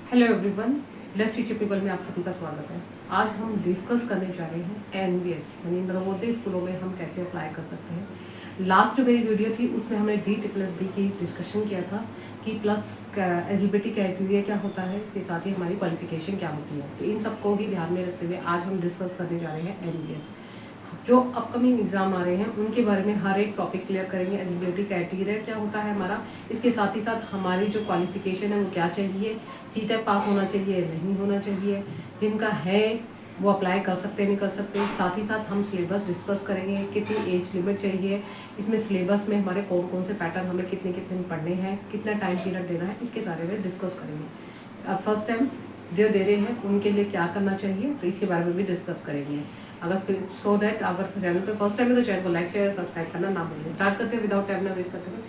Hello everyone, blessed teacher people में आप सभी का स्वागत है। आज हम डिस्कस करने जा रहे हैं एनवीएस यानी नवोदय स्कूलों में हम कैसे अप्लाई कर सकते हैं। लास्ट जो मेरी वीडियो थी उसमें हमने D+B की डिस्कशन किया था कि प्लस एलिजिबिलिटी क्राइटेरिया क्या होता है, इसके साथ ही हमारी क्वालिफिकेशन क्या होती है। तो इन सबको ही ध्यान में रखते हुए आज हम डिस्कस करने जा रहे हैं एनवीएस। जो अपकमिंग एग्जाम आ रहे हैं उनके बारे में हर एक टॉपिक क्लियर करेंगे। एलिजिबिलिटी क्राइटेरिया क्या होता है हमारा, इसके साथ ही साथ हमारी जो क्वालिफिकेशन है वो क्या चाहिए, सीटेट पास होना चाहिए नहीं होना चाहिए, जिनका है वो अप्लाई कर सकते नहीं कर सकते। साथ ही साथ हम सिलेबस डिस्कस करेंगे, कितनी एज लिमिट चाहिए, इसमें सिलेबस में हमारे कौन कौन से पैटर्न हमें कितने कितने पढ़ने हैं, कितना टाइम पीरियड देना है, इसके सारे में डिस्कस करेंगे। अब फर्स्ट टाइम जो दे रहे हैं उनके लिए क्या करना चाहिए, तो इसके बारे में भी डिस्कस करेंगे। अगर फिर सो दैट अगर चैनल पे फर्स्ट टाइम है तो चैनल को लाइक शेयर सब्सक्राइब करना ना भूलिए। स्टार्ट करते हैं विदाउट टाइम ना वेस्ट करते हुए।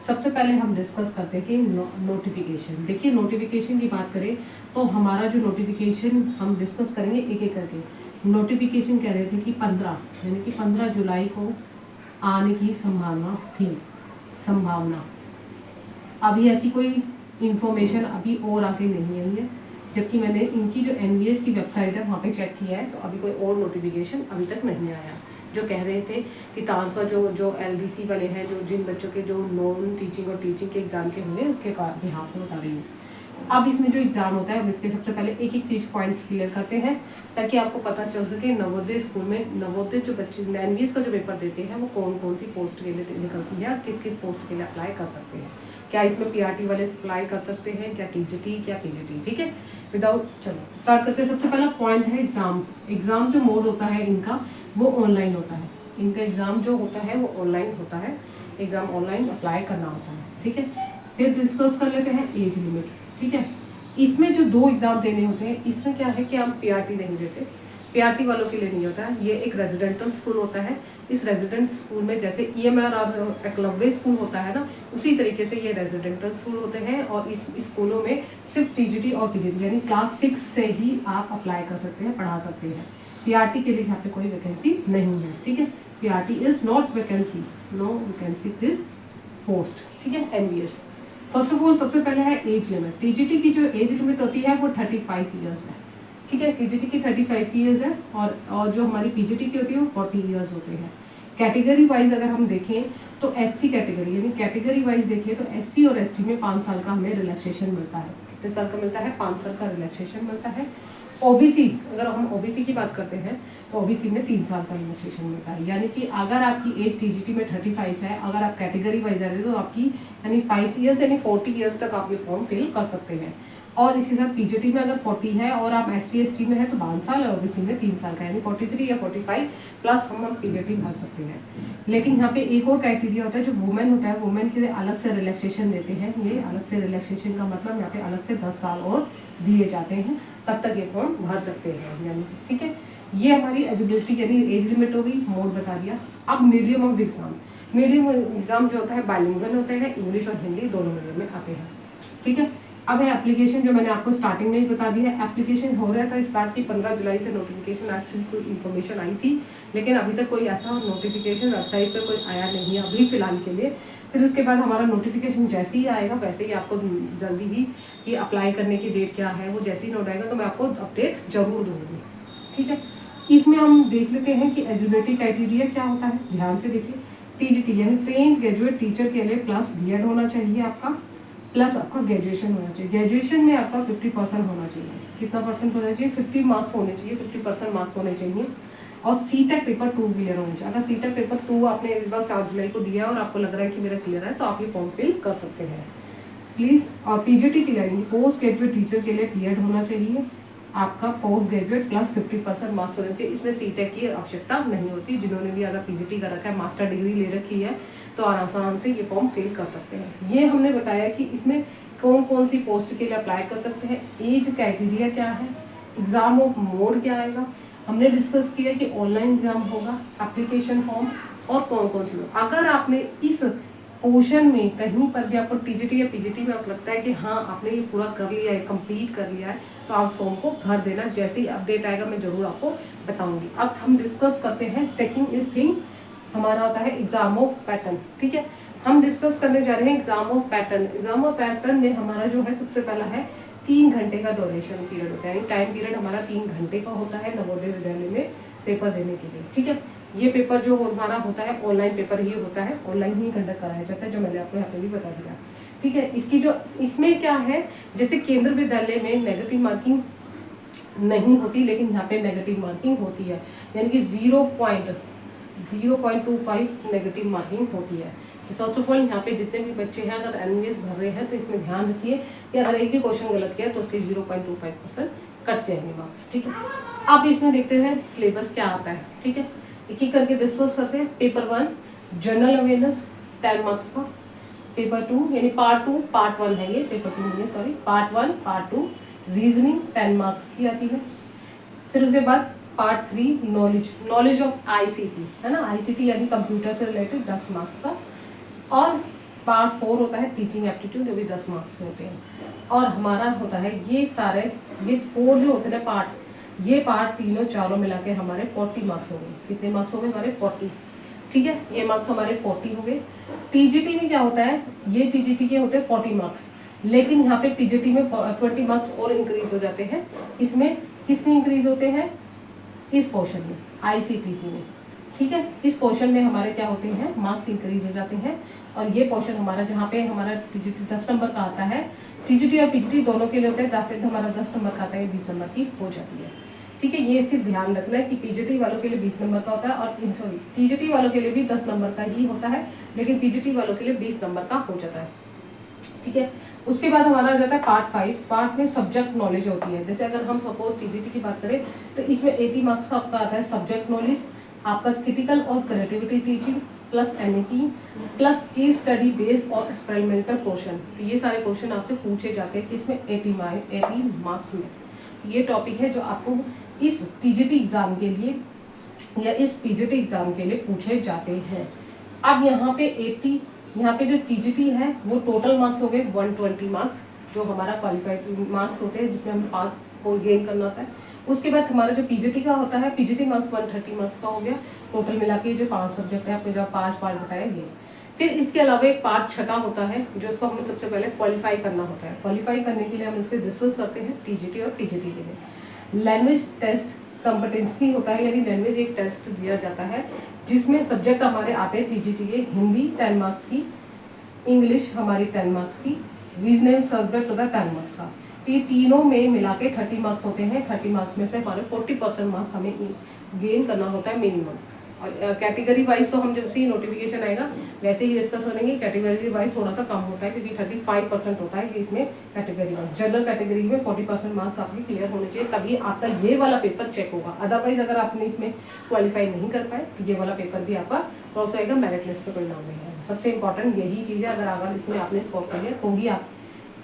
सबसे पहले हम डिस्कस करते हैं कि नोटिफिकेशन। देखिए नोटिफिकेशन की बात करें तो हमारा जो नोटिफिकेशन हम डिस्कस करेंगे एक एक करके। नोटिफिकेशन कह रहे थे कि 15 यानी कि 15 जुलाई को आने की संभावना अभी ऐसी कोई इंफॉर्मेशन अभी और आगे नहीं आई है, जबकि मैंने इनकी जो एनवीएस की वेबसाइट है वहाँ पे चेक किया है तो अभी कोई और नोटिफिकेशन अभी तक नहीं आया। जो कह रहे थे कि ट्रांसफर जो एलडीसी वाले हैं, जो जिन बच्चों के जो नॉन टीचिंग और टीचिंग के एग्जाम के होंगे उसके बिहाफ में बता रही हूँ। अब इसमें जो एग्जाम होता है अब इसके सबसे पहले एक एक चीज़ पॉइंट्स क्लियर करते हैं ताकि आपको पता चल सके नवोदय स्कूल में नवोदय जो बच्चे एनवीएस का जो पेपर देते हैं वो कौन कौन सी पोस्ट के लिए निकलती है, किस किस पोस्ट के लिए अप्लाई कर सकते हैं। क्या इसमें पीआरटी वाले अप्लाई कर सकते हैं, क्या टीजीटी, क्या पीजीटी। ठीक है, विदाउट चलो स्टार्ट करते हैं। सबसे पहला पॉइंट है एग्जाम। एग्जाम जो मोड होता है इनका वो ऑनलाइन होता है। इनका एग्जाम जो होता है वो ऑनलाइन होता है। एग्जाम ऑनलाइन अप्लाई करना होता है। ठीक है, फिर डिस्कस कर लेते हैं एज लिमिट। ठीक है, इसमें जो 2 एग्जाम देने होते हैं इसमें क्या है कि हम पीआरटी नहीं देते, पीआरटी वालों के लिए नहीं होता है। ये एक रेजिडेंटल स्कूल होता है। इस रेजिडेंट स्कूल में जैसे ईएमआर और एकलव्य स्कूल होता है ना, उसी तरीके से ये रेजिडेंटल स्कूल होते हैं। और इस स्कूलों में सिर्फ टीजीटी और पीजीटी यानी क्लास 6 से ही आप अप्लाई कर सकते हैं, पढ़ा सकते हैं। पीआरटी के लिए यहाँ पे कोई वैकेंसी नहीं है। ठीक है, PRT is not vacancy, no vacancy this post. ठीक है, एनवीएस। फर्स्ट ऑफ ऑल सबसे पहले है एज लिमिट। टीजीटी की जो एज लिमिट होती है वो 35 ईयर्स है। ठीक है, टीजीटी की 35 ईयर्स है और जो हमारी पीजीटी की होती है वो 40 ईयर्स होते हैं। कैटेगरी वाइज अगर हम देखें तो एससी कैटेगरी यानी कैटेगरी वाइज देखें तो एससी और एसटी में 5 साल का हमें रिलैक्सेशन मिलता है। कितने साल का मिलता है? 5 साल का रिलैक्सेशन मिलता है। ओबीसी, अगर हम ओबीसी की बात करते हैं तो ओबीसी में 3 साल का रिलैक्सेशन मिलता है। यानी कि अगर आपकी एज टीजीटी में 35 है, अगर आप कैटेगरी वाइज आ रहे हो तो आपकी यानी 5 ईयर्स यानी 40 ईयर्स तक आप ये फॉर्म फिल कर सकते हैं। और इसी साथ पीजीटी में अगर 40 है और आप एसटी एसटी में है तो 5 साल और ओबीसी में 3 साल का यानी 43 या 45 प्लस हम पीजीटी भर सकते हैं। लेकिन यहाँ पे एक और क्राइटेरिया होता है, जो वुमेन होता है वुमेन के लिए अलग से रिलैक्सेशन देते हैं। ये अलग से रिलैक्सेशन का मतलब यहाँ पे अलग से 10 साल और दिए जाते हैं, तब तक ये फॉर्म भर सकते हैं यानी। ठीक है, ये हमारी एलिजिबिलिटी यानी एज लिमिट होगी, मोड बता दिया। अब medium of exam. Medium exam जो होता है बाइलिंगुअल होते हैं, इंग्लिश और हिंदी दोनों मीडियम में आते हैं। ठीक है, अब है एप्लीकेशन, जो मैंने आपको स्टार्टिंग में ही बता दिया है। एप्लीकेशन हो रहा था स्टार्ट की 15 जुलाई से नोटिफिकेशन एक्चुअली कोई इन्फॉर्मेशन आई थी, लेकिन अभी तक कोई ऐसा नोटिफिकेशन वेबसाइट पे कोई आया नहीं है अभी फिलहाल के लिए। फिर उसके बाद हमारा नोटिफिकेशन जैसे ही आएगा वैसे ही आपको जल्दी ही कि अप्लाई करने की डेट क्या है वो जैसे ही नोट आएगा तो मैं आपको अपडेट जरूर दूंगी। ठीक है, इसमें हम देख लेते हैं कि एलिजिबिलिटी क्राइटेरिया क्या होता है। ध्यान से देखिए, टीजीटी यानी ट्रेन्ड ग्रेजुएट टीचर के लिए प्लस बीएड होना चाहिए आपका, प्लस आपका ग्रेजुएशन होना चाहिए। ग्रेजुएशन में आपका 50% होना चाहिए। कितना परसेंट होना चाहिए? 50 मार्क्स होने चाहिए, 50% मार्क्स होने चाहिए। और सीटेट पेपर 2 क्लियर होना चाहिए। अगर सीटेट पेपर 2 आपने इस बार 7 जुलाई को दिया है और आपको लग रहा है कि मेरा क्लियर है तो आप ये फॉर्म फिल कर सकते हैं प्लीज़। और पीजीटी के लिए पोस्ट ग्रेजुएट टीचर के लिए बीएड होना चाहिए आपका, पोस्ट ग्रेजुएट प्लस 50% मार्क्स होने चाहिए। इसमें सीटेट की आवश्यकता नहीं होती। जिन्होंने भी अगर पीजीटी कर रखा है, मास्टर डिग्री ले रखी है, तो आराम से ये फॉर्म फिल कर सकते हैं। ये हमने बताया कि इसमें कौन कौन सी पोस्ट के लिए अप्लाई कर सकते हैं, एज क्राइटेरिया क्या है, एग्जाम ऑफ मोड क्या आएगा। हमने डिस्कस किया कि ऑनलाइन एग्जाम होगा, एप्लीकेशन फॉर्म और कौन कौन सी। अगर आपने इस पोर्शन में कहीं पर भी आपको टीजीटी या पीजीटी में आपको लगता है कि हाँ आपने ये पूरा कर लिया है, कंप्लीट कर लिया है, तो आप फॉर्म को भर देना। जैसे ही अपडेट आएगा मैं जरूर आपको बताऊंगी। अब हम डिस्कस करते हैं सेकंड इज थिंग हमारा होता है एग्जाम ऑफ पैटर्न। ठीक है, हम डिस्कस करने जा रहे हैं exam of pattern. Exam of pattern में हमारा जो है सबसे पहला है 3 घंटे का ड्यूरेशन पीरियड होता है, यानी टाइम पीरियड हमारा 3 घंटे का होता है नवोदय विद्यालय में पेपर देने के लिए। ठीक है, ये पेपर जो हमारा होता है ऑनलाइन पेपर ही होता है, ऑनलाइन ही कंडक्ट कराया जाता है, जो मैंने आपको यहाँ पे भी बता दिया। ठीक है, इसकी जो इसमें क्या है, जैसे केंद्र विद्यालय में नेगेटिव मार्किंग नहीं होती, लेकिन यहाँ पे नेगेटिव मार्किंग होती है, यानी कि 0.25 नेगेटिव मार्किंग होती है। तो फर्स्ट ऑफ ऑल यहाँ पे जितने भी बच्चे हैं अगर एनवीएस भर रहे हैं तो इसमें ध्यान रखिए कि अगर एक भी क्वेश्चन गलत किया तो उसके 0.25% कट जाएंगे मार्क्स। ठीक है, आप इसमें देखते हैं सिलेबस क्या आता है। ठीक है, एक एक करके डिस्कस करते हैं। पेपर 1 जनरल अवेयरनेस 10 मार्क्स का। पेपर 2 यानी पार्ट 1 है, ये पेपर 2 नहीं है, sorry, part 1 part 2 reasoning 10 marks की आती है। फिर उसके बाद पार्ट 3 नॉलेज ऑफ आईसीटी, है ना, आईसीटी यानी कंप्यूटर से रिलेटेड 10 मार्क्स का। और पार्ट 4 होता है टीचिंग एप्टीट्यूड, जो भी 10 मार्क्स के होते हैं। और हमारा होता है ये 4 जो होते हैं पार्ट, ये पार्ट तीनों चारों मिला के हमारे 40 मार्क्स हो गए। कितने मार्क्स हो गए हमारे? 40। ठीक है, ये मार्क्स हमारे 40 हो गए। टीजीटी में क्या होता है, ये टीजीटी के होते हैं 40 मार्क्स, लेकिन यहाँ पे पीजीटी में 20 मार्क्स और इंक्रीज हो जाते हैं। किसमें इंक्रीज होते हैं? इस पोर्शन में, आईसीटीसी में। ठीक है, इस पोर्शन में हमारे क्या होते हैं, मार्क्स इंक्रीज हो जाते हैं। और ये पोर्शन हमारा जहाँ पे हमारा टीजीटी 10 नंबर का आता है, टीजीटी और पीजीटी दोनों के लिए होता है, जहाँ पे हमारा 10 नंबर का आता है, 20 नंबर की हो जाती है। ठीक है, ये सिर्फ ध्यान रखना है कि पीजीटी वालों के लिए 20 नंबर का होता है, और सॉरी टीजीटी वालों के लिए भी 10 नंबर का ही होता है, लेकिन पीजीटी वालों के लिए 20 नंबर का हो जाता है। ठीक है, उसके बाद हमारा आ जाता है पार्ट 5। पार्ट में सब्जेक्ट नॉलेज होती है। जैसे अगर हम सपोज टीजीटी की बात करें तो इसमें 80 मार्क्स का आपका आता है सब्जेक्ट नॉलेज, आपका क्रिटिकल और creativity teaching plus NEP plus case study based और एक्सपेरिमेंटल क्वेश्चन। तो ये सारे क्वेश्चन आपसे पूछे जाते हैं इसमें 80 मार्क्स में। ये टॉपिक है जो आपको इस टीजीटी एग्जाम के लिए या इस पीजीटी एग्जाम के लिए पूछे जाते हैं। अब यहाँ पे जो टीजीटी है वो टोटल मार्क्स हो गए 120 मार्क्स, जो हमारा क्वालिफाइड मार्क्स होते हैं, जिसमें हमें 5 को गेन करना होता है। उसके बाद हमारा जो पीजीटी का होता है, पीजीटी मार्क्स 130 मार्क्स का हो गया। टोटल मिला के जो 5 सब्जेक्ट है, आपको जो 5 पार्ट बताया ये। फिर इसके अलावा एक पार्ट छठा होता है, जो इसको हमें सबसे पहले क्वालिफाई करना होता है। क्वालिफाई करने के लिए हम इससे डिस्कस करते हैं टीजीटी और टीजीटी के लिए। लैंग्वेज टेस्ट कॉम्पिटेंसी होता है, यानी लैंग्वेज एक टेस्ट दिया जाता है जिसमें सब्जेक्ट हमारे आते हैं टीजीटी के, हिंदी 10 मार्क्स की, इंग्लिश हमारी 10 मार्क्स की, रीजनिंग सब्जेक्ट होता है 10 मार्क्स का। तो ये तीनों में मिला के 30 मार्क्स होते हैं। 30 मार्क्स में से हमारे 40% मार्क्स हमें गेन करना होता है मिनिमम। और कैटेगरी वाइज तो हम जैसे ही नोटिफिकेशन आएगा वैसे ही डिस्कस करेंगे। कैटेगरी वाइज थोड़ा सा कम होता है, क्योंकि 35% होता है कि इसमें कैटेगरी वाइज। जनरल कैटेगरी में 40% मार्क्स आपके क्लियर होने चाहिए, तभी आपका ये वाला पेपर चेक होगा। अदरवाइज अगर आपने इसमें क्वालिफाई नहीं कर पाए तो ये वाला पेपर भी आपका क्रॉस आएगा, मेरिट लिस्ट पे परिणाम में है। सबसे इंपॉर्टेंट यही चीज़ है, अगर इसमें आपने स्कोर कर लिया तो ही आप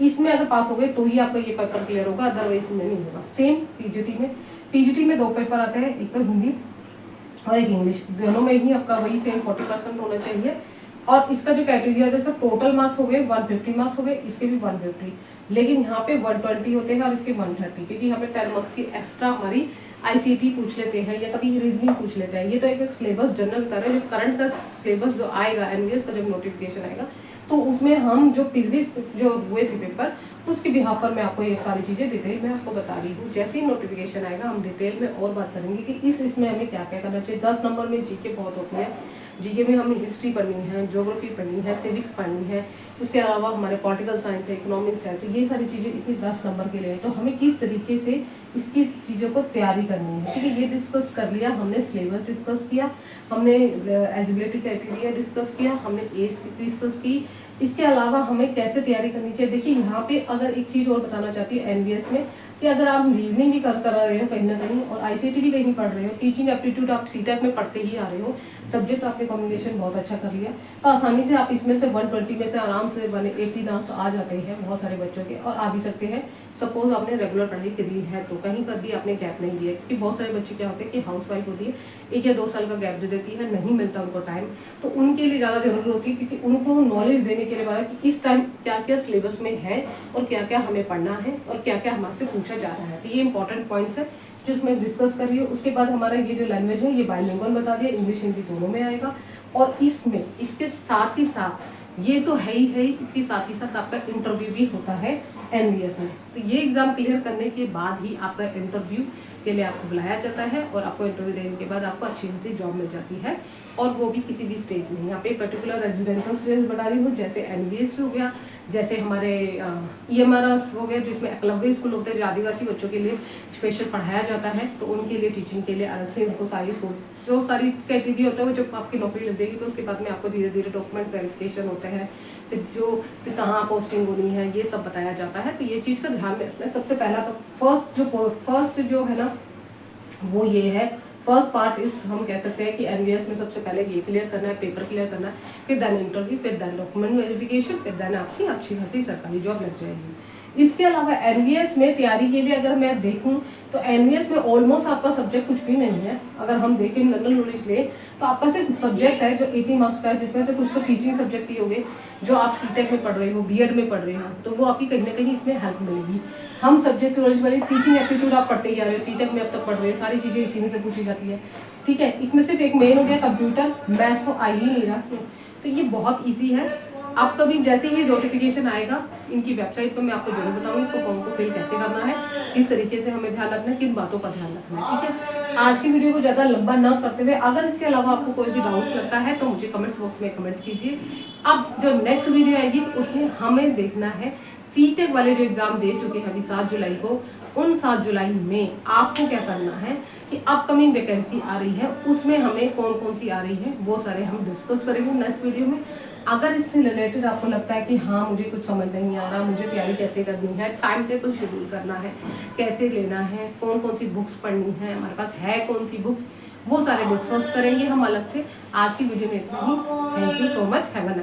इसमें अगर पास हो गए तो ही आपका ये पेपर क्लियर होगा, अदरवाइज में नहीं होगा। सेम पीजीटी में 2 पेपर आते हैं, एक तो हिंदी और एक इंग्लिश। दोनों में ही आपका वही सेम 40% होना चाहिए। और इसका जो क्राइटेरिया है, इसका टोटल मार्क्स हो गए 150 मार्क्स हो गए, इसके भी 150, लेकिन यहाँ पे 120 होते हैं और इसके 130, क्योंकि यहाँ पे 10 मार्क्स की एक्स्ट्रा हमारी आईसीटी पूछ लेते हैं या कभी रीजनिंग पूछ लेते हैं। ये तो एक सिलेबस जनरल तरह है, जो करंट का सिलेबस जो आएगा एनवीएस का जब नोटिफिकेशन आएगा तो उसमें हम जो प्रीवियस जो हुए थे पेपर, उसके बिहाफ पर मैं आपको ये सारी चीज़ें डिटेल में आपको बता रही हूँ। जैसे ही नोटिफिकेशन आएगा हम डिटेल में और बात करेंगे कि इसमें हमें क्या क्या करना चाहिए। 10 नंबर में जीके बहुत होती है, जीके में हमें हिस्ट्री पढ़नी है, ज्योग्राफी पढ़नी है, सिविक्स पढ़नी है, उसके अलावा हमारे पॉलिटिकल साइंस है, इकोनॉमिक्स है। तो ये सारी चीज़ें इतनी 10 नंबर के लिए है, तो हमें किस तरीके से इसकी चीज़ों को तैयारी करनी है। ठीक है, ये डिस्कस कर लिया हमने, सिलेबस डिस्कस किया हमने, एलिजिबिलिटी क्राइटेरिया डिस्कस किया हमने, एज डिस्कस की। इसके अलावा हमें कैसे तैयारी करनी चाहिए। देखिए यहाँ पे अगर एक चीज़ और बताना चाहती हूँ एनवीएस में, कि अगर आप रीजनिंग भी कर रहे हो कहीं ना कहीं और आईसीटी भी कहीं पढ़ रहे हो, टीचिंग एप्टीट्यूड आप सीटेट में पढ़ते ही आ रहे हो, सब्जेक्ट आपने कम्युनिकेशन बहुत अच्छा कर लिया, तो आसानी से आप इसमें से 120 में से आराम से 180 मार्क्स आ जाते हैं बहुत सारे बच्चों के, और आ भी सकते हैं। सपोज आपने रेगुलर पढ़ाई करी है तो कहीं पर भी आपने गैप नहीं दिया, क्योंकि बहुत सारे बच्चे क्या होते हैं कि हाउस वाइफ होती है, 1 या 2 साल का गैप दे देती है, नहीं मिलता उनको टाइम, तो उनके लिए ज़्यादा जरूरी होती है, क्योंकि उनको नॉलेज देने के लिए बात कि इस टाइम क्या क्या सिलेबस में है और क्या क्या हमें पढ़ना है और क्या क्या हमारे से पूछा जा रहा है। तो ये इंपॉर्टेंट पॉइंट्स है जिसमें डिस्कस करिए। उसके बाद हमारा ये जो लैंग्वेज है ये बाइलिंगुअल बता दिया, इंग्लिश हिंदी दोनों में आएगा। और इसमें इसके साथ ही साथ ये तो है ही, इसके साथ ही साथ आपका इंटरव्यू भी होता है एनवीएस में। तो ये एग्ज़ाम क्लियर करने के बाद ही आपका इंटरव्यू के लिए आपको बुलाया जाता है और आपको इंटरव्यू देने के बाद आपको अच्छी खासी जॉब मिल जाती है, और वो भी किसी भी स्टेट में। यहाँ पे पर्टिकुलर रेजिडेंशियल स्टेट बता रही हूँ, जैसे एनवीएस हो गया, जैसे हमारे EMRS हो गया, जिसमें एकलव्य स्कूल होते हैं जो आदिवासी बच्चों के लिए स्पेशल पढ़ाया जाता है, तो उनके लिए टीचिंग के लिए अलग से उनको जो सारी क्राइटेरिया होता है वो जब आपकी नौकरी लग जाएगी तो उसके बाद में आपको धीरे धीरे डॉक्यूमेंट वेरिफिकेशन होते हैं, फिर कहाँ पोस्टिंग होनी है, ये सब बताया जाता है। तो ये चीज़ का ध्यान में रखना है। सबसे पहला तो फर्स्ट जो है ना वो ये है, फर्स्ट पार्ट इस हम कह सकते हैं कि एनवीएस में सबसे पहले ये क्लियर करना है, पेपर क्लियर करना है, फिर देन इंटरव्यू, फिर देन डॉक्यूमेंट वेरिफिकेशन, फिर देन आपकी अच्छी खासी सरकारी जॉब लग जाएगी। इसके अलावा एनवीएस में तैयारी के लिए अगर मैं देखूं तो एनवीएस में ऑलमोस्ट आपका सब्जेक्ट कुछ भी नहीं है। अगर हम देखें जनरल नॉलेज ले तो आपका सिर्फ सब्जेक्ट है जो 80 मार्क्स का है, जिसमें से कुछ तो टीचिंग सब्जेक्ट ही होंगे जो आप सीटेक में पढ़ रहे हो, बीएड में पढ़ रहे हो, तो वो आपकी कहीं ना कहीं इसमें हेल्प मिलेगी। हम सब्जेक्ट नॉलेज वाली टीचिंग एप्टीट्यूड आप पढ़ते ही आ रहे हो, सीटेक में अब तक पढ़ रहे हो, सारी चीज़ें इसी में से पूछी जाती है, ठीक है। इसमें सिर्फ एक मेन हो गया कंप्यूटर, मैथ्स तो आ ही नहीं रहा इसमें, तो ये बहुत ईजी है। आप कभी जैसे ही नोटिफिकेशन आएगा इनकी वेबसाइट पर मैं आपको जरूर बताऊंगी इसको फॉर्म को फिल कैसे करना है, किस तरीके से हमें ध्यान रखना है, किन बातों का ध्यान रखना है, ठीक है। आज की वीडियो को ज़्यादा लंबा ना करते हुए अगर इसके अलावा आपको कोई भी डाउट्स लगता है तो मुझे कमेंट्स बॉक्स में कमेंट्स कीजिए। अब जो नेक्स्ट वीडियो आएगी उसमें हमें देखना है सीटेक वाले जो एग्जाम दे चुके हैं अभी 7 जुलाई को, उन 7 जुलाई में आपको क्या करना है कि अपकमिंग वैकेंसी आ रही है उसमें हमें कौन कौन सी आ रही है वो सारे हम डिस्कस करेंगे नेक्स्ट वीडियो में। अगर इससे रिलेटेड आपको लगता है कि हाँ मुझे कुछ समझ नहीं आ रहा, मुझे तैयारी कैसे करनी है, टाइम टेबल शेड्यूल करना है, कैसे लेना है, कौन कौन सी बुक्स पढ़नी है, हमारे पास है कौन सी बुक्स, वो सारे डिस्कस करेंगे हम अलग से। आज की वीडियो में इतना ही। Thank you so much, have a nice